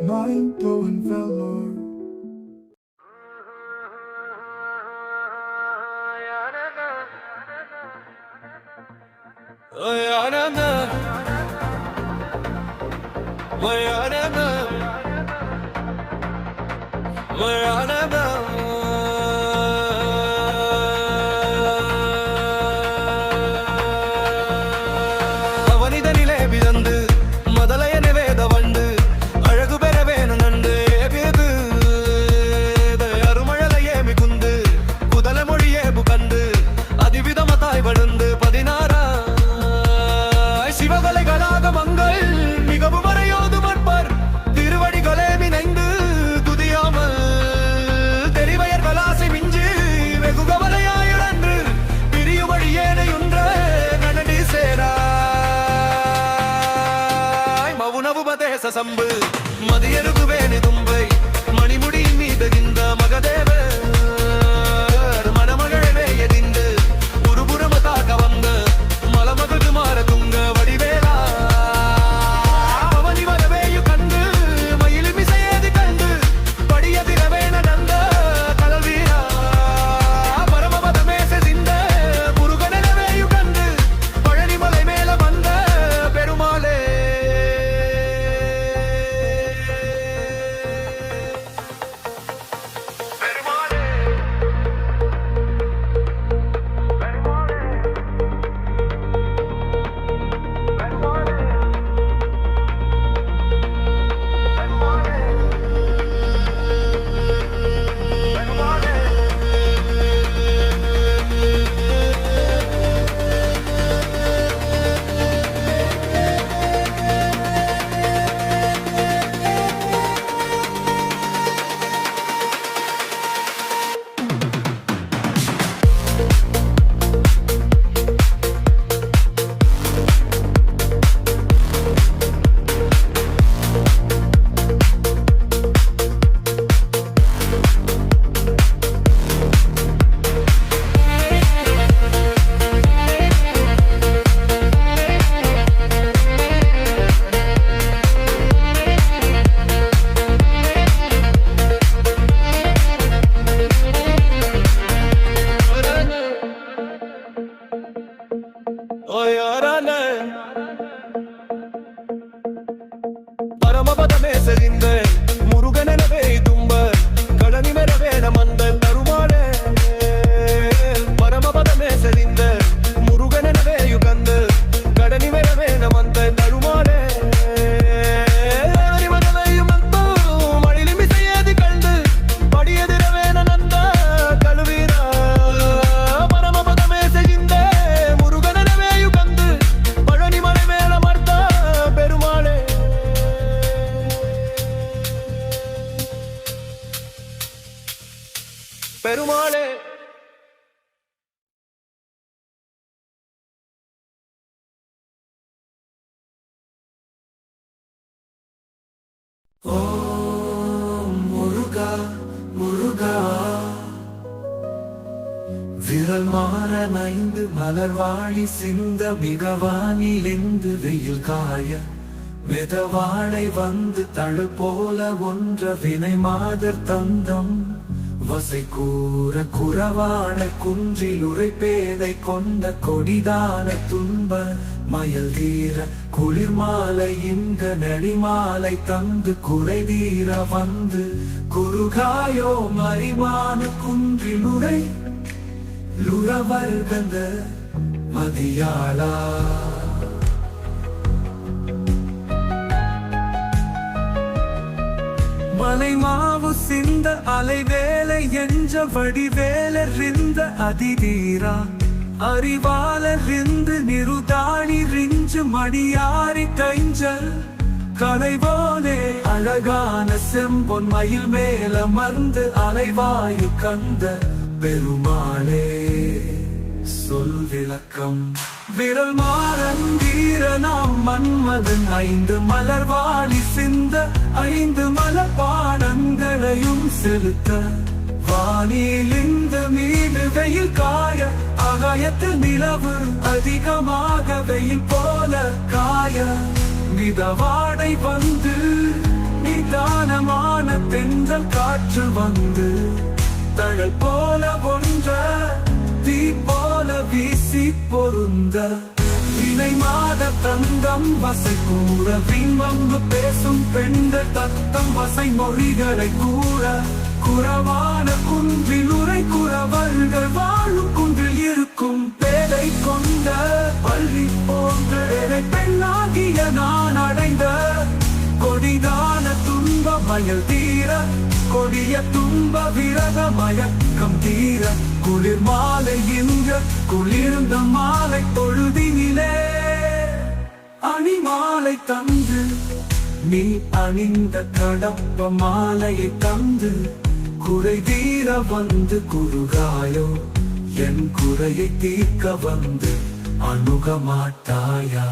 Mind-blowing velour. அவனிதனிலே பிறந்து மதலையனை வேத வண்டு அழகு பெறவேனு நன்று ஏபியது அருமழலையே மிகுந்து குதல மொழியே புகந்து அதிவிதமதாய் வளர்ந்து 16 சிவகலைகளாக மங்கள் மிகவும் அறையோது மற்பர் திருவடிகளே மினைந்து துதியாமல் தெரிவயர் கலாசை மிஞ்சி வெகு கவலையாயுடன்று பிரியுமடி ஏனையுன்ற நனடி சேராய் மவுனவுபதேச சம்பு மதியருகுவேனி தும்பை மணிமுடியின் மீதகிந்த மகதேவ மணமகளவே எதிந்து உருபுறமதாக வந்த மலமகது மாற துங்க வடிவேலா அவனி வரவேயு கண்டு மயிலுமிசையேது கண்டு படியதிரவே நடந்த கலவீரா பரமபதமே செசிந்த முருகனவேயு கண்டு பழனிமலை மேல வந்த பெருமாளே பரமபதமே செறிந்த முருகனவே தும்ப கடனி மெரவேன மந்த தருமாளே பரமபதமே செறிந்த முருகனவே யுகந்த கடனி மெரவேன மந்த தருமாளே மழிலிமிசையேது கண்டு படியதிரவேன நந்த கழுவீரா பரமபதமே செறிந்த முருகனவே யுகந்து பழனிமலை மேல மர்த்த பெருமாளே பெருமாளே ஓம் முருகா முருகா விரல் மாற நைந்து மலர்வாழி சிந்த மிகவானிலிருந்து வெயில் காய மிதவாழை வந்து தழு போல ஒன்ற வினை மாதர் தந்தம் வசை கூற குறவான குன்றில் உரைப்பேதை கொண்ட கொடிதான துன்ப மயல் தீர குளிர் மாலை இங்க நெடிமாலை தந்து குறை தீர வந்து குறுகாயோ மறிமான குன்றில் உரை லுறவர்கந்த மதியாளா மலை மாவு சிந்த அலை வேலை என்ற வடிவேலறிந்த அதிதீரா அறிவாலறிந்து நிருதாணி ரிஞ்சு மடியாரி கைஞ்சல் கலைவோனே அழகான செம்பொன் மயில் மேல மர்ந்து அலைவாயு கந்த பெருமாளே சொல் விளக்கம் விரல் மாறன் வீர நாம் மன்மதன் 5 மலர்வாளி சிந்த 5 மலர்பானங்களையும் செலுத்த வானில் இந்த மீது வெயில் காய அக ஆகாயத்தில் நிலவு அதிகமாக வெயில் போல காய மிதவாடை வந்து நிதானமான தென்றல் காற்று வந்து தழல் போல ஒன்ற தீ போல வீசி பொருந்த வினை மாத தந்தம் வசை கூற விண்வம்பு பேசும் பெண்கள் தத்தம் வசை மொழிகளை கூற குறவான குன்றில் உரை குறவர்கள் வாழும் குன்றில் இருக்கும் பேதை கொண்ட பள்ளி போன்ற பெண்ணாகிய நான் அடைந்த கொடிதான துன்ப மயல் தீர கொடிய துன்ப விரத மயக்கம் தீர குளிர் மாலை இங்க குளிர்ந்த மாலை பொழுதினிலே அணிமாலை தந்து நீ அணிந்த கடப்ப மாலையை தந்து குறை தீர வந்து குறுகாயோ என் குறையை தீர்க்க வந்து அணுக மாட்டாயா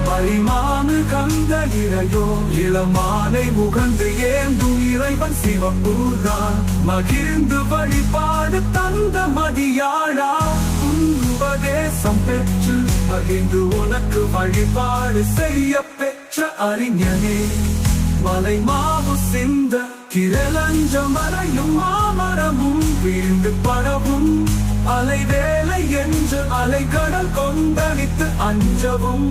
பரிமானு கந்த இறையோ இளமானை முகந்து ஏந்து இறைவன் சிவம்பூர்தான் மகிழ்ந்து வழிபாடு தந்த மதியாழா உபதேசம் பெற்று மகிழ்ந்து உனக்கு வழிபாடு செய்ய பெற்ற அறிஞனே மலை மாவு சிந்த கிரலஞ்ச மறையும் மாமரமும் வீழ்ந்து பரவும் அலை வேலை என்று அலைகடல் கொந்தளித்து அஞ்சவும்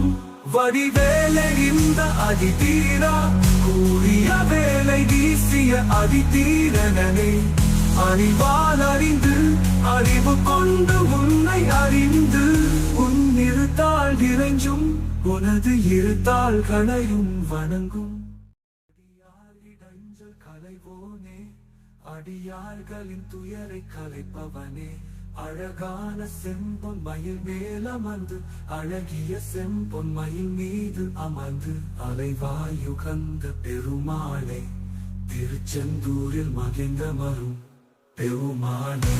வடிவேலை இந்த அதிதீரா கூறிய வேலை வீசிய அதிதீரனே அறிவால் அறிந்து அறிவு கொண்டு உன்னை அறிந்து உன் இருத்தாள் இறைஞ்சும் உனது இருத்தாள் களையும் வணங்கும் கலைவோனே அடியார்களின் துயரை கலைப்பவனே அழகான செம்பொன் மயில் மேலமர்ந்து அழகிய செம்பொன் மயில் மீது அமர்ந்து அலைவாயுகந்த பெருமாளே திருச்செந்தூரில் மகிழ்ந்த மரும் பெருமாளே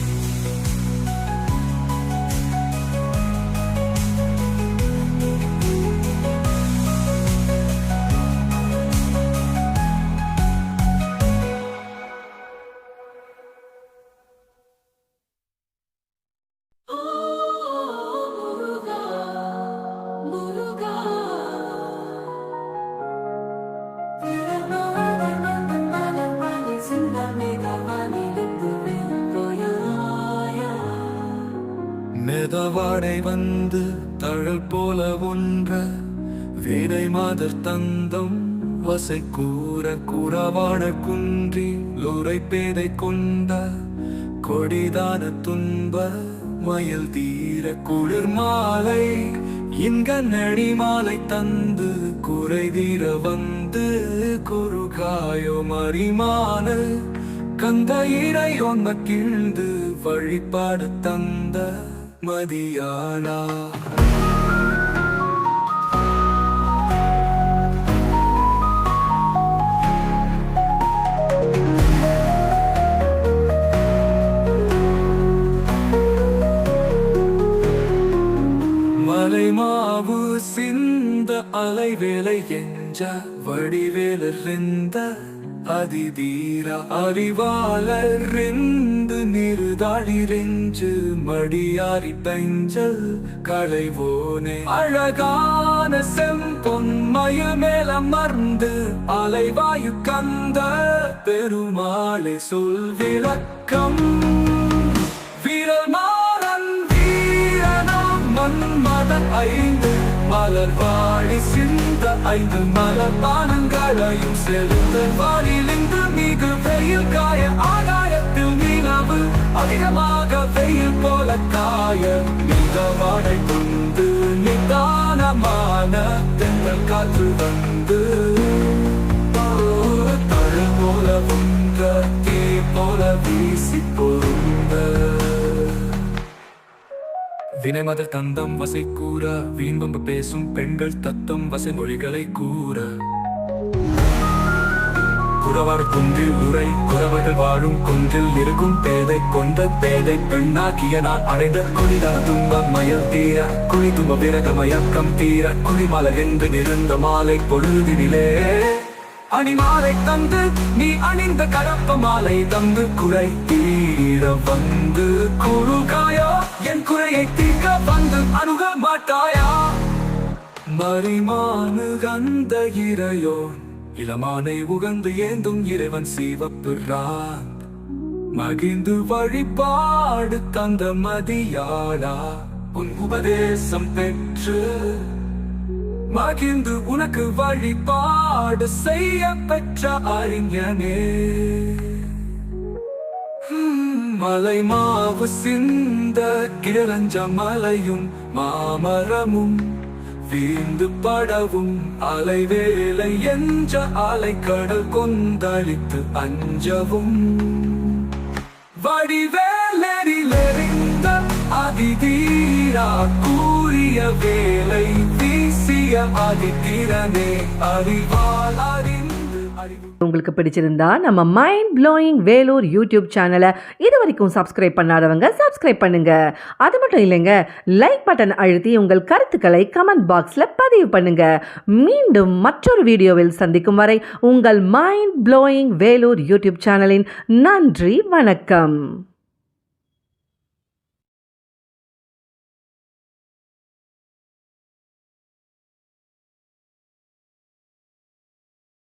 மெதவாடை வந்து தழல் போல ஒன்ற வீடை மாதர் தந்தம் வசை கூற குறவான குன்றி லோரை பேதை கொண்ட கொடிதான துன்ப மயில் தீர குளிர் மாலை இங்க நெடி மாலை தந்து குறை தீர வந்து குறுகாயோ மறிமான கந்த இறை ஒன்ன கீழ்ந்து வழிபாடு தந்த மதியானா மலை மாவு சிந்த அலை வேலை என்ற வடிவேலறிந்த அதிதீர அறிவாளறிந்து நிறுதாளிரெஞ்சு மடியாரி பெஞ்சல் களைவோனே அழகான செம்பொன் மயில் மேலமர்ந்து அலைவாயு கந்த பெருமாளை சொல் விளக்கம் வீரல் மாறன் வீரனாம் மன்மதன் ஐந்து மலர் வாழி சிந்த ஐந்து மலர் பானங்களையும் செலுத்த வானிலிருந்து மிகு வெயில் காய ஆகாயத்தில் நிலவு அதிகமாக வெயில் போல காய மிதவாடை கொண்டு நிதானமான தென்றல் காற்று வந்து தழல் போல உன்ற தீ போல வீசி பொருந்த வினைமத தந்தம் வசை கூற வீண்பம்பு பேசும் பெண்கள் தத்தம் வசை மொழிகளை கூற குறவர் குன்றில் உரை குறவர்கள் வாழும் குன்றில் இருக்கும் பேதை கொண்ட பேதை பெண்ணாக்கிய நான் அடைந்த குடிதா துன்ப மயல் தீர குழி துன்ப விரக மயக்கம் தீர குடிமலர் என்று நிறந்த மாலை பொழுதினிலே அணிமாலை தந்து நீ அணிந்த கலப்ப மாலை தந்து குறை தீர வந்து குறுகாயா என் குறையை தீர்க்க வந்து அணுக மாட்டாயா மறிமானு கந்த இறையோன் இளமானை உகந்து ஏந்தும் இறைவன் சிவப்பிரான் மகிழ்ந்து வழிபாடு தந்த மதியாளா உன் உபதேசம் பெற்று மகிழ்ந்து உனக்கு வழிபாடு செய்ய பெற்ற அறிஞனே மலை மாவு சிந்த கிழஞ்ச மலையும் மாமரமும் வீந்து படவும் அலைவேலை என்ற அலை கடல் கொந்தளித்து அஞ்சவும் வடிவேலெறிந்த அதிதீரா கூறிய வேலை வீசிய அதிதிரனே அறிவால் அறிந்து அறிவு. உங்களுக்கு பிடிச்சிருந்தா நம்ம மைண்ட் ப்ளோயிங் வேலூர் யூடியூப் சேனலை இது வரைக்கும் சப்ஸ்கிரைப் பண்ணாதவங்க சப்ஸ்கிரைப் பண்ணுங்க. அது மட்டும் இல்லைங்க, லைக் பட்டன் அழுத்தி உங்கள் கருத்துக்களை கமெண்ட் பாக்ஸில் பதிவு பண்ணுங்க. மீண்டும் மற்றொரு வீடியோவில் சந்திக்கும் வரை உங்கள் மைண்ட் ப்ளோயிங் வேலூர் யூடியூப் சேனலின் நன்றி, வணக்கம்.